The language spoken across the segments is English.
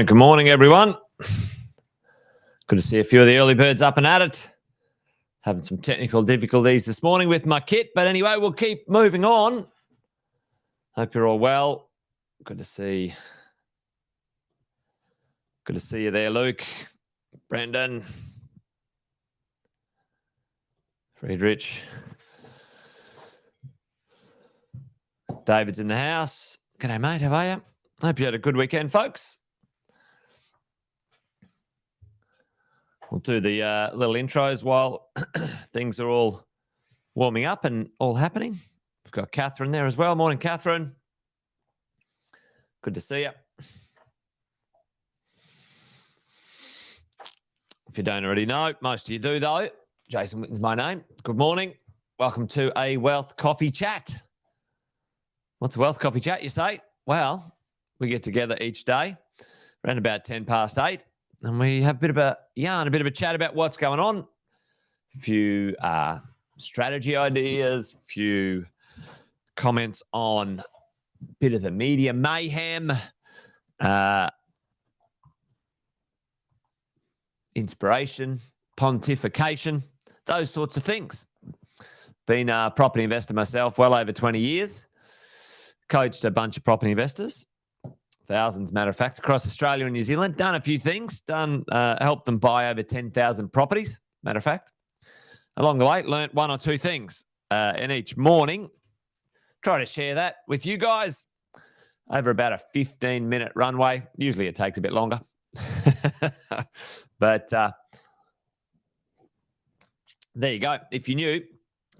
Good morning, everyone. Good to see a few of the early birds up and at it. Having some technical difficulties this morning with my kit, but anyway, we'll keep moving on. Hope you're all well. Good to see you there, Luke, Brendan, Friedrich. David's in the house. G'day, mate. How are you? Hope you had a good weekend, folks. We'll do the little intros while things are all warming up and all happening. We've got Catherine there as well. Morning, Catherine. Good to see you. If you don't already know, most of you do, though. Jason Witten's my name. Good morning. Welcome to a Wealth Coffee Chat. What's a Wealth Coffee Chat, you say? Well, we get together each day around about 10 past 8. And we have a bit of a yarn, a bit of a chat about what's going on. A few strategy ideas, a few comments on a bit of the media mayhem, inspiration, pontification, those sorts of things. Been a property investor myself well over 20 years. Coached a bunch of property investors. Thousands, matter of fact, across Australia and New Zealand. Done a few things. Helped them buy over 10,000 properties, matter of fact. Along the way, learnt one or two things. And each morning, try to share that with you guys over about a 15-minute runway. Usually it takes a bit longer. But there you go. If you knew,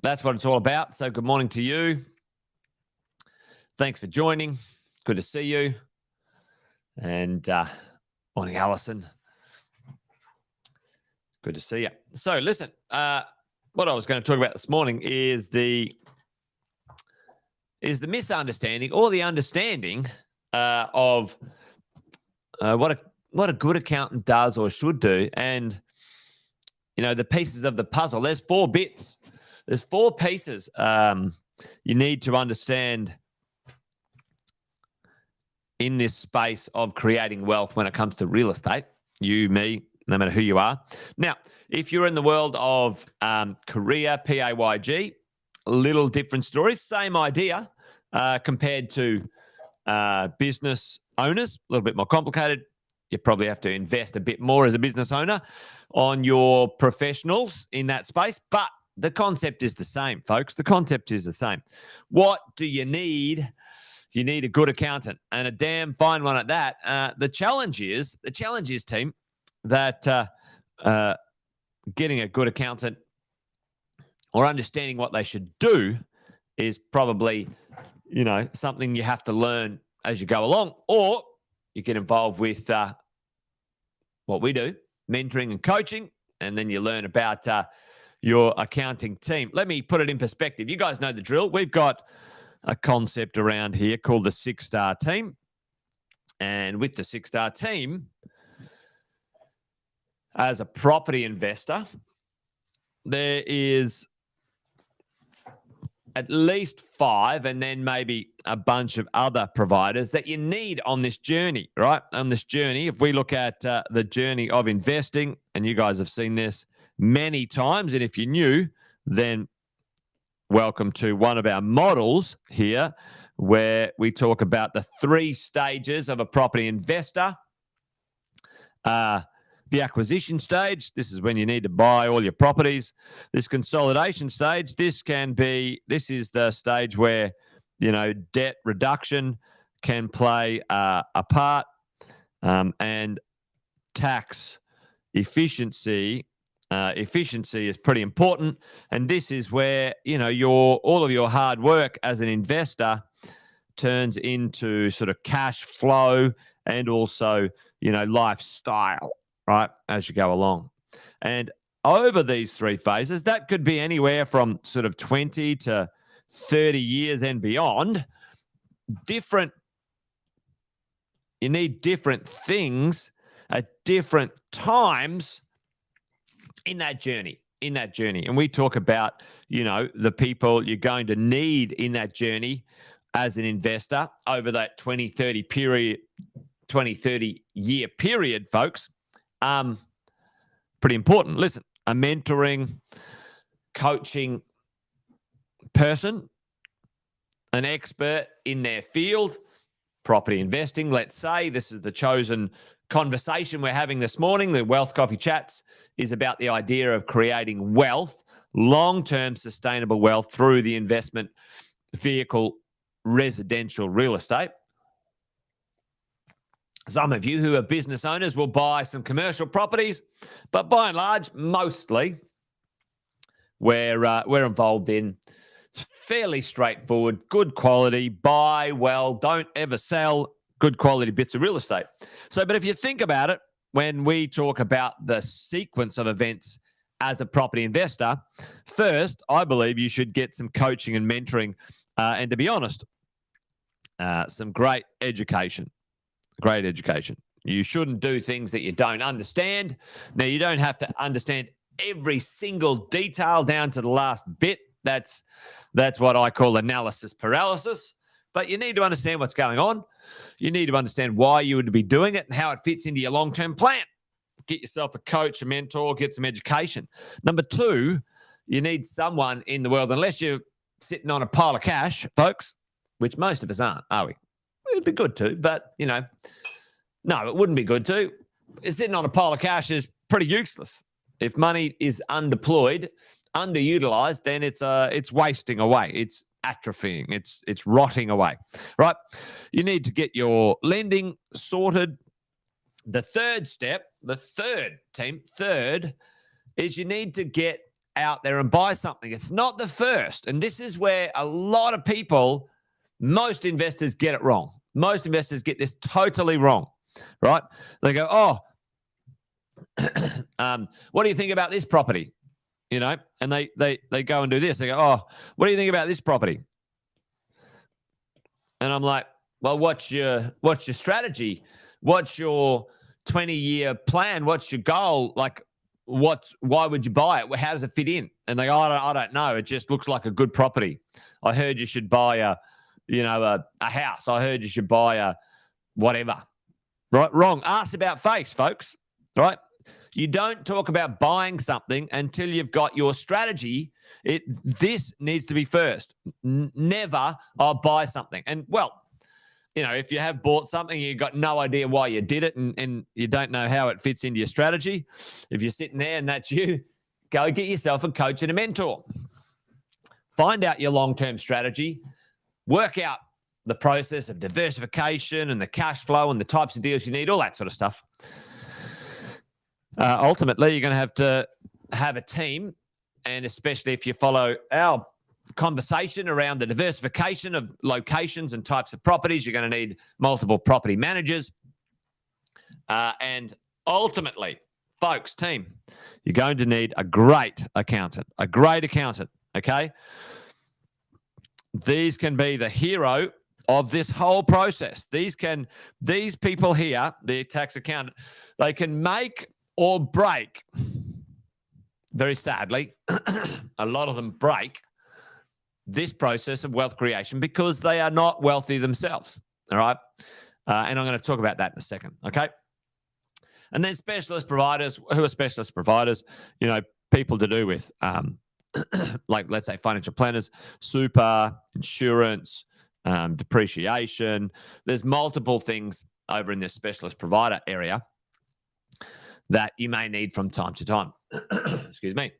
that's what it's all about. So good morning to you. Thanks for joining. Good to see you. And morning, Alison. Good to see you. So listen, what I was going to talk about this morning is the misunderstanding or the understanding of what a good accountant does or should do, and the pieces of the puzzle. There's 4 bits. There's 4 pieces you need to understand in this space of creating wealth when it comes to real estate. You, me, no matter who you are. Now, if you're in the world of career, PAYG, little different stories, same idea compared to business owners, a little bit more complicated. You probably have to invest a bit more as a business owner on your professionals in that space, but the concept is the same, folks. The concept is the same. What do you need? You need a good accountant, and a damn fine one at that. The challenge is, team, that getting a good accountant or understanding what they should do is probably, something you have to learn as you go along, or you get involved with what we do, mentoring and coaching, and then you learn about your accounting team. Let me put it in perspective. You guys know the drill. We've got a concept around here called the 6-star team. And with the 6-star team, as a property investor, there is at least 5 and then maybe a bunch of other providers that you need on this journey, right? On this journey, if we look at the journey of investing, and you guys have seen this many times, and if you're new, then welcome to one of our models here where we talk about the 3 stages of a property investor. The acquisition stage, this is when you need to buy all your properties. This consolidation stage, this is the stage where debt reduction can play a part, and tax efficiency. Efficiency is pretty important, and this is where all of your hard work as an investor turns into sort of cash flow and also lifestyle, right, as you go along. And over these three phases, that could be anywhere from sort of 20 to 30 years and beyond. You need different things at different times in that journey. And we talk about, the people you're going to need in that journey as an investor over that 20-30 year period, folks. Pretty important. Listen, a mentoring, coaching person, an expert in their field, property investing, let's say. This is the chosen conversation we're having this morning. The Wealth Coffee Chats is about the idea of creating wealth, long-term sustainable wealth through the investment vehicle, residential real estate. Some of you who are business owners will buy some commercial properties, but by and large, mostly we're involved in fairly straightforward, good quality, buy well, don't ever sell, good quality bits of real estate. So, but if you think about it, when we talk about the sequence of events as a property investor, first, I believe you should get some coaching and mentoring, and to be honest, some great education. Great education. You shouldn't do things that you don't understand. Now, you don't have to understand every single detail down to the last bit. That's what I call analysis paralysis. But you need to understand what's going on. You need to understand why you would be doing it and how it fits into your long-term plan. Get yourself a coach, a mentor, get some education. Number two, you need someone in the world, unless you're sitting on a pile of cash, folks, which most of us aren't, are we? It'd be good to, but, no, it wouldn't be good to. Sitting on a pile of cash is pretty useless. If money is undeployed, underutilized, then it's wasting away. It's atrophying. It's rotting away, right? You need to get your lending sorted. The third is you need to get out there and buy something. It's not the first. And this is where a lot of people, most investors get it wrong. Most investors get this totally wrong, right? They go, what do you think about this property? And they go and do this. They go, what do you think about this property? And I'm like, well, what's your strategy? What's your 20-year plan? What's your goal? Like, why would you buy it? How does it fit in? And they go, I don't know. It just looks like a good property. I heard you should buy a house. I heard you should buy a whatever. Right? Wrong. Ask about face, folks. Right? You don't talk about buying something until you've got your strategy. This needs to be first. Never, I'll buy something. And, well, if you have bought something, you've got no idea why you did it, and you don't know how it fits into your strategy. If you're sitting there and that's you, go get yourself a coach and a mentor. Find out your long-term strategy. Work out the process of diversification and the cash flow and the types of deals you need, all that sort of stuff. Ultimately, you're going to have a team, and especially if you follow our conversation around the diversification of locations and types of properties, you're going to need multiple property managers. And ultimately, folks, team, you're going to need a great accountant, okay? These can be the hero of this whole process. These people here, the tax accountant, they can make or break, very sadly, a lot of them break this process of wealth creation because they are not wealthy themselves, all right? And I'm going to talk about that in a second, okay? And then specialist providers. Who are specialist providers? People to do with, like, let's say, financial planners, super, insurance, depreciation. There's multiple things over in this specialist provider area that you may need from time to time. Excuse me.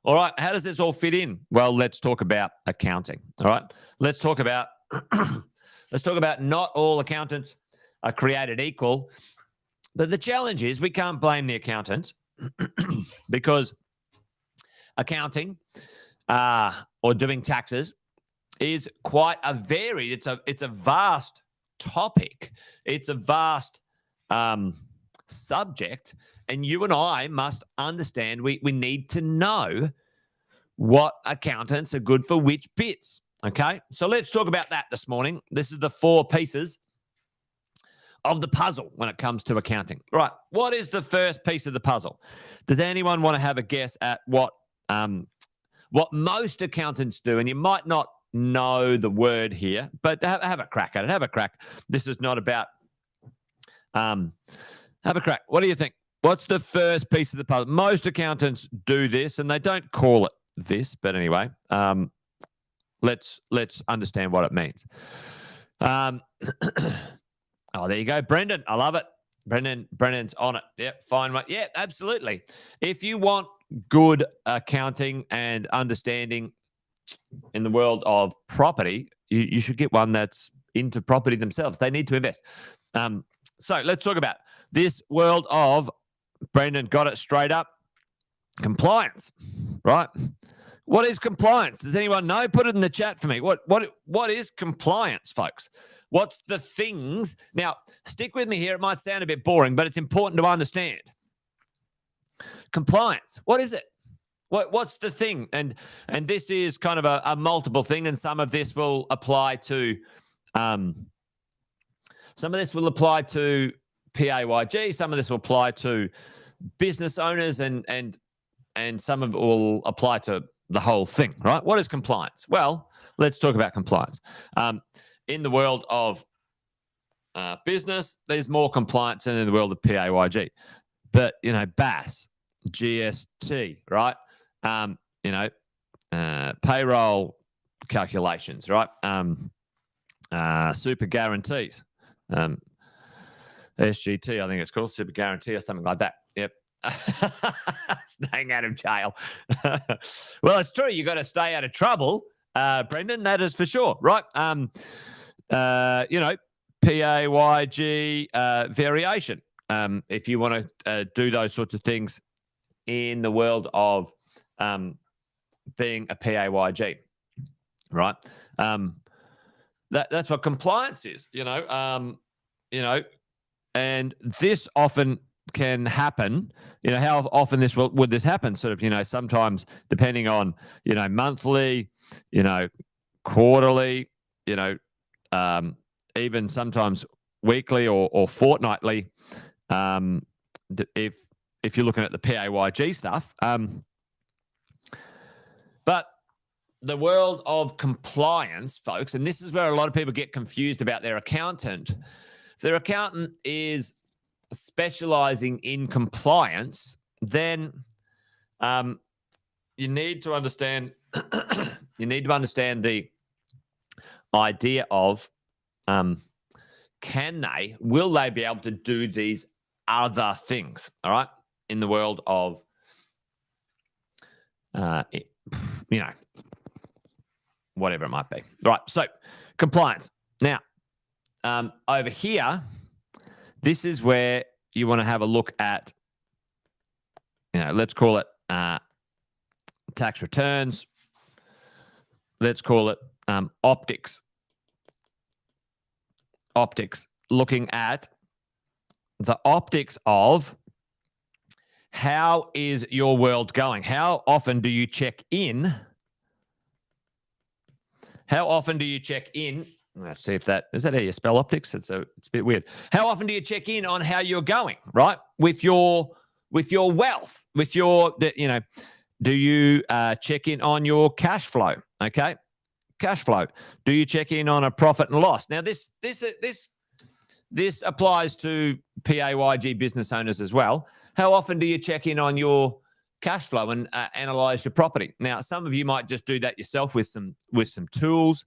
All right, how does this all fit in? Well, let's talk about accounting. All right, let's talk about not all accountants are created equal. But the challenge is we can't blame the accountants because accounting or doing taxes is quite a varied. It's a vast topic. It's a vast subject, and you and I must understand. We need to know what accountants are good for which bits. Okay, so let's talk about that this morning. This is the 4 pieces of the puzzle when it comes to accounting. Right, what is the first piece of the puzzle? Does anyone want to have a guess at what most accountants do? And you might not know the word here, but have a crack at it. Have a crack. This is not about have a crack. What do you think? What's the first piece of the puzzle? Most accountants do this, and they don't call it this, but anyway, let's understand what it means. Oh, there you go, Brendan. I love it. Brendan's on it. Yep, fine. Yeah, absolutely. If you want good accounting and understanding in the world of property, you should get one that's into property themselves. They need to invest. So let's talk about this world of, Brendan got it straight up, compliance, right? What is compliance? Does anyone know? Put it in the chat for me. What is compliance, folks? What's the things? Now, stick with me here. It might sound a bit boring, but it's important to understand. Compliance. What is it? What's the thing? And this is kind of a multiple thing, and some of this will apply to PAYG. Some of this will apply to business owners, and some of it will apply to the whole thing, right? What is compliance? Well, let's talk about compliance. In the world of business, there's more compliance than in the world of PAYG. But, BAS, GST, right? Payroll calculations, right? Super guarantees. SGT, I think it's called, super guarantee or something like that. Yep. Staying out of jail. Well, it's true. You got to stay out of trouble, Brendan. That is for sure, right? PAYG variation. If you want to do those sorts of things in the world of being a PAYG, right? That's what compliance is, and this often can happen. How often would this happen? Sort of, sometimes depending on, monthly, quarterly, even sometimes weekly or fortnightly. If you're looking at the PAYG stuff, but the world of compliance, folks, and this is where a lot of people get confused about their accountant. If their accountant is specializing in compliance, then you need to understand the idea of will they be able to do these other things, all right, in the world of whatever it might be. Right, so compliance. Now, over here, this is where you want to have a look at, let's call it tax returns. Let's call it optics. Optics, looking at the optics of how is your world going? How often do you check in? How often do you check in? Let's see if is that how you spell optics? It's a bit weird. How often do you check in on how you're going, right? With your wealth, do you check in on your cash flow? Okay. Cash flow. Do you check in on a profit and loss? Now, this applies to PAYG business owners as well. How often do you check in on your cash flow and analyze your property? Now, some of you might just do that yourself with some tools.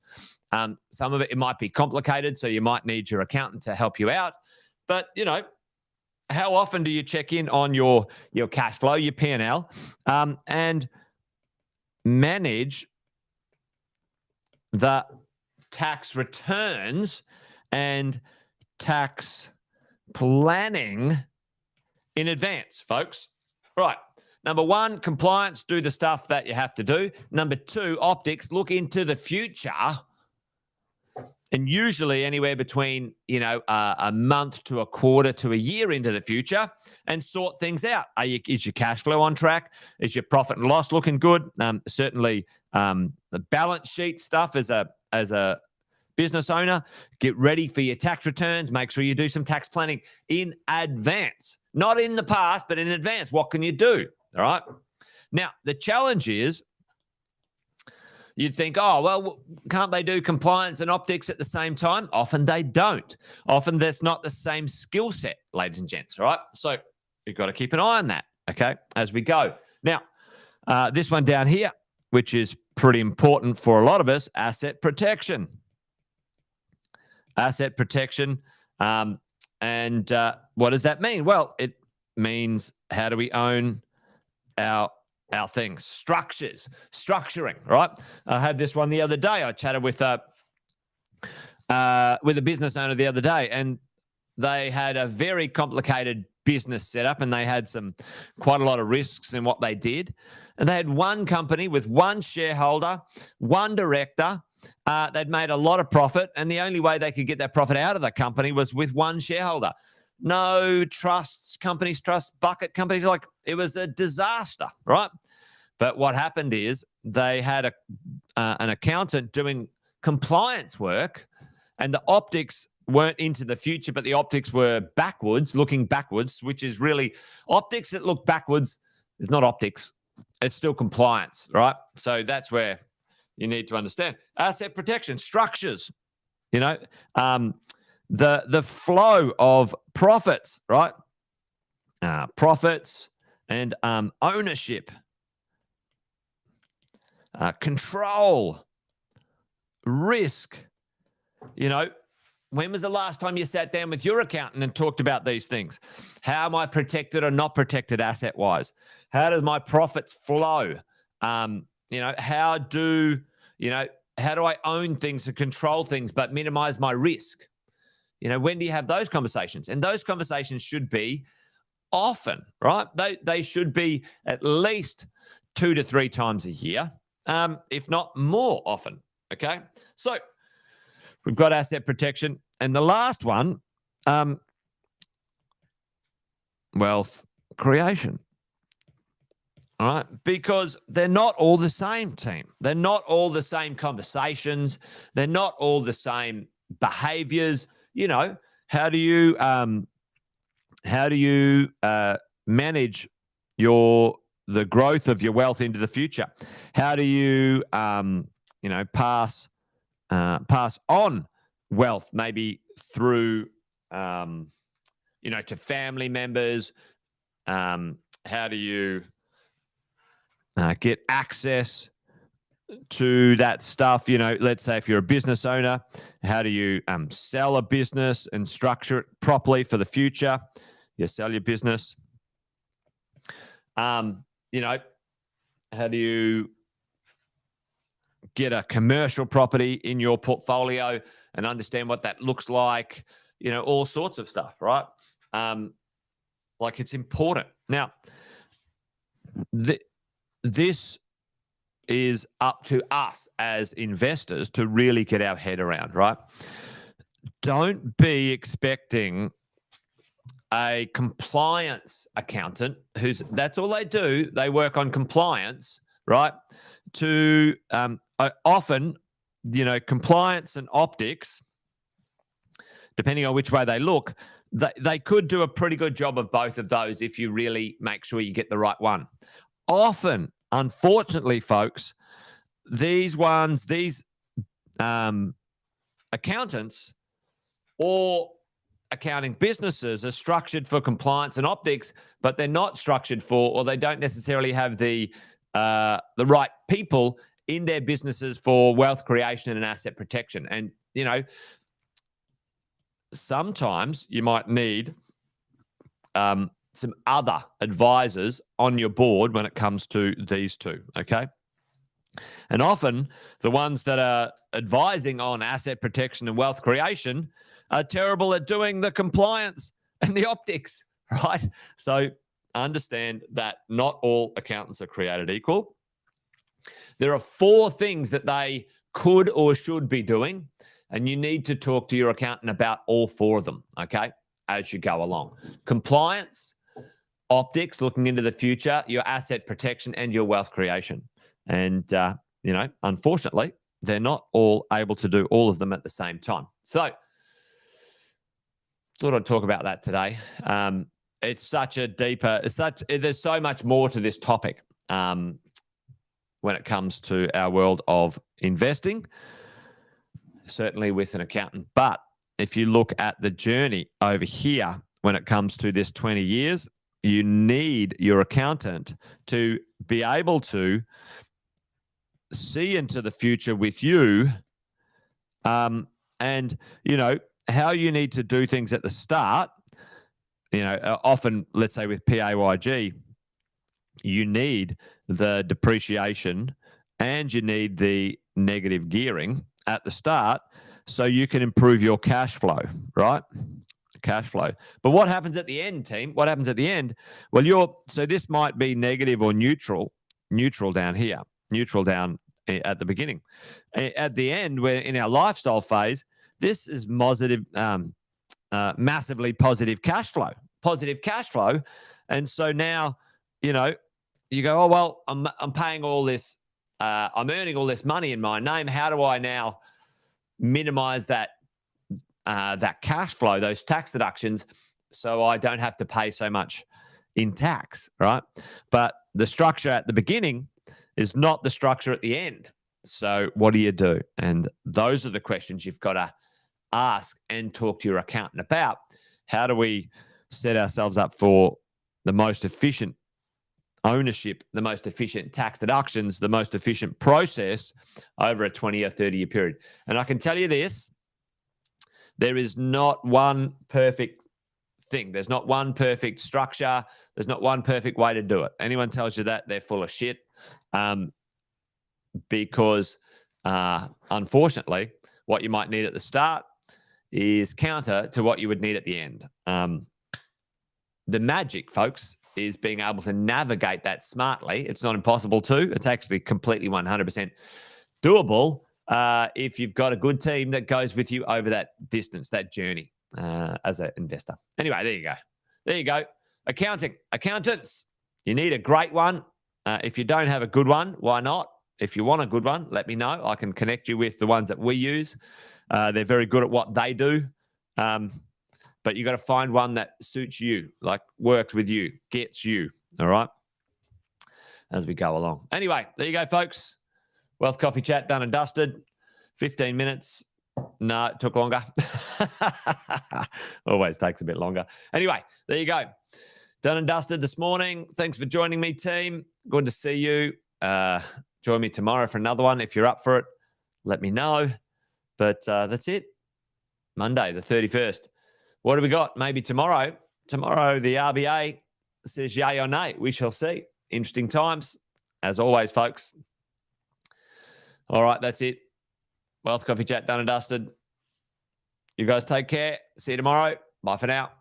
Some of it might be complicated, so you might need your accountant to help you out. But how often do you check in on your cash flow, your P&L, and manage the tax returns and tax planning in advance, folks. Right. Number one, compliance, do the stuff that you have to do. Number two, optics, look into the future. And usually anywhere between, a month to a quarter to a year into the future, and sort things out. Is your cash flow on track? Is your profit and loss looking good? Certainly the balance sheet stuff as a business owner, get ready for your tax returns. Make sure you do some tax planning in advance, not in the past, but in advance. What can you do? All right. Now, the challenge is, you'd think, oh, well, can't they do compliance and optics at the same time? Often they don't. Often there's not the same skill set, ladies and gents, all right? So you've got to keep an eye on that, okay, as we go. Now, this one down here, which is pretty important for a lot of us, asset protection. Asset protection. And what does that mean? Well, it means, how do we own our things? Structuring, right? I had this one the other day. I chatted with a business owner the other day, and they had a very complicated business setup, and they had quite a lot of risks in what they did. And they had one company with one shareholder, one director. They'd made a lot of profit, and the only way they could get that profit out of the company was with one shareholder. No trusts, companies, bucket companies, like it was a disaster, right? But what happened is they had an accountant doing compliance work, and the optics weren't into the future, but the optics were looking backwards, which is really optics that look backwards is not optics. It's still compliance, right? So that's where you need to understand. Asset protection, structures, the flow of profits, right? Profits and ownership, control, risk. When was the last time you sat down with your accountant and talked about these things? How am I protected or not protected asset-wise? How does my profits flow? How do I own things and control things but minimize my risk? When do you have those conversations? And those conversations should be often, right? They should be at least 2 to 3 times a year, if not more often, okay? So we've got asset protection. And the last one, wealth creation. All right, because they're not all the same, team. They're not all the same conversations. They're not all the same behaviors. How do you manage the growth of your wealth into the future? How do you pass on wealth, maybe through to family members? How do you get access to that stuff? Let's say if you're a business owner, how do you sell a business and structure it properly for the future? You sell your business. How do you get a commercial property in your portfolio and understand what that looks like? All sorts of stuff, right? It's important. Now, this is up to us as investors to really get our head around, right? Don't be expecting a compliance accountant that's all they do. They work on compliance, right? To often, compliance and optics, depending on which way they look, they could do a pretty good job of both of those if you really make sure you get the right one. Often, unfortunately, folks, these accountants or accounting businesses are structured for compliance and optics, but they're not structured for, or they don't necessarily have the right people in their businesses for wealth creation and asset protection. And, sometimes you might need some other advisors on your board when it comes to these two, okay? And often the ones that are advising on asset protection and wealth creation are terrible at doing the compliance and the optics, right? So understand that not all accountants are created equal. There are 4 things that they could or should be doing, and you need to talk to your accountant about all 4 of them, okay, as you go along. Compliance, optics, looking into the future, your asset protection, and your wealth creation. And, unfortunately, they're not all able to do all of them at the same time. So, thought I'd talk about that today. It's such a deeper, there's so much more to this topic when it comes to our world of investing, certainly with an accountant. But if you look at the journey over here, when it comes to this 20 years, you need your accountant to be able to see into the future with you, and how you need to do things at the start. Often, let's say with PAYG, you need the depreciation and you need the negative gearing at the start so you can improve your cash flow, right? Cash flow. But what happens at the end, team? What happens at the end? Well, so this might be negative or neutral down here, neutral down at the beginning. At the end, we're in our lifestyle phase, this is massively positive cash flow. And so now, you go, oh, well, I'm paying all this, I'm earning all this money in my name. How do I now minimize that cash flow, those tax deductions, so I don't have to pay so much in tax, right? But the structure at the beginning is not the structure at the end. So what do you do? And those are the questions you've got to ask and talk to your accountant about. How do we set ourselves up for the most efficient ownership, the most efficient tax deductions, the most efficient process over a 20 or 30-year period? And I can tell you this, there is not one perfect thing. There's not one perfect structure. There's not one perfect way to do it. Anyone tells you that, they're full of shit, because unfortunately, what you might need at the start is counter to what you would need at the end. The magic, folks, is being able to navigate that smartly. It's not impossible to. It's actually completely 100% doable if you've got a good team that goes with you over that distance, that journey as an investor. Anyway, there you go. There you go. Accounting. Accountants, you need a great one. If you don't have a good one, why not? If you want a good one, let me know. I can connect you with the ones that we use. They're very good at what they do. But you got to find one that suits you, like works with you, gets you, all right, as we go along. Anyway, there you go, folks. Wealth Coffee Chat done and dusted. 15 minutes. No, it took longer. Always takes a bit longer. Anyway, there you go. Done and dusted this morning. Thanks for joining me, team. Good to see you. Join me tomorrow for another one. If you're up for it, let me know. But that's it. Monday, the 31st. What do we got? Maybe tomorrow. Tomorrow, the RBA says yay or nay. We shall see. Interesting times, as always, folks. All right, that's it. Wealth Coffee Chat done and dusted. You guys take care. See you tomorrow. Bye for now.